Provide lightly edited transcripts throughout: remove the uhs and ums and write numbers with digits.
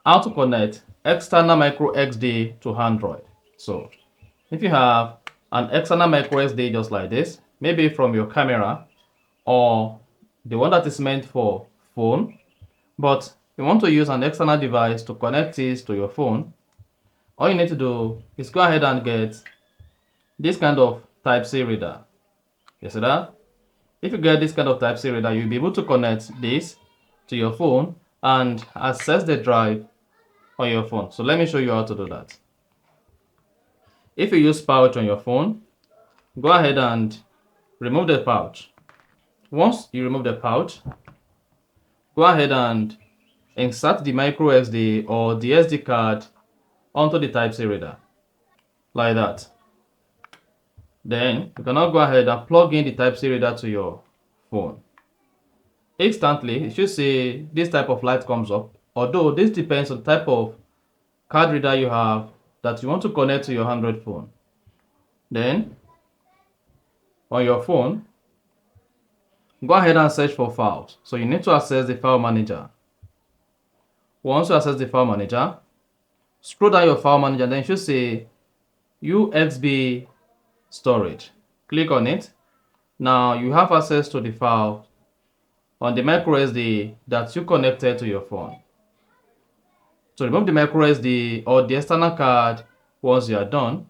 how to connect external micro SD to Android. So if you have an external micro SD just like this, maybe from your camera or the one that is meant for phone, but you want to use an external device to connect this to your phone, all you need to do is go ahead and get this kind of Type-C reader. You see that? If you get this kind of Type-C reader, you'll be able to connect this to your phone and access the drive on your phone. So let me show you how to do that. If you use pouch on your phone, go ahead and remove the pouch. Once you remove the pouch, go ahead and insert the micro SD or the SD card onto the Type-C reader, like that. Then you can now go ahead and plug in the Type-C reader to your phone. Instantly, you should see this type of light comes up, although this depends on the type of card reader you have that you want to connect to your Android phone. Then, on your phone, go ahead and search for files. So you need to access the file manager. Once you access the file manager, scroll down your file manager, then you should say USB storage. Click on it. Now you have access to the file on the micro SD that you connected to your phone. To remove the micro SD or the external card once you are done,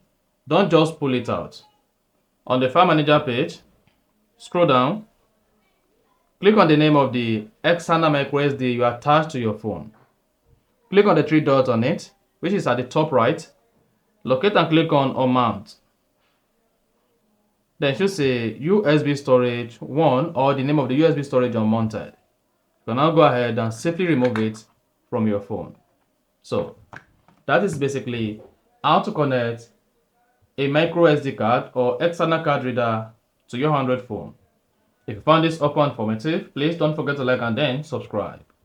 don't just pull it out. On the file manager page, scroll down, click on the name of the external micro SD you attached to your phone. Click on the three dots on it, which is at the top right. Locate and click on Mount. Then it should say USB storage 1 or the name of the USB storage unmounted. You can now go ahead and safely remove it from your phone. So that is basically how to connect a micro SD card or external card reader to your Android phone. If you found this upon informative, please don't forget to like and then subscribe.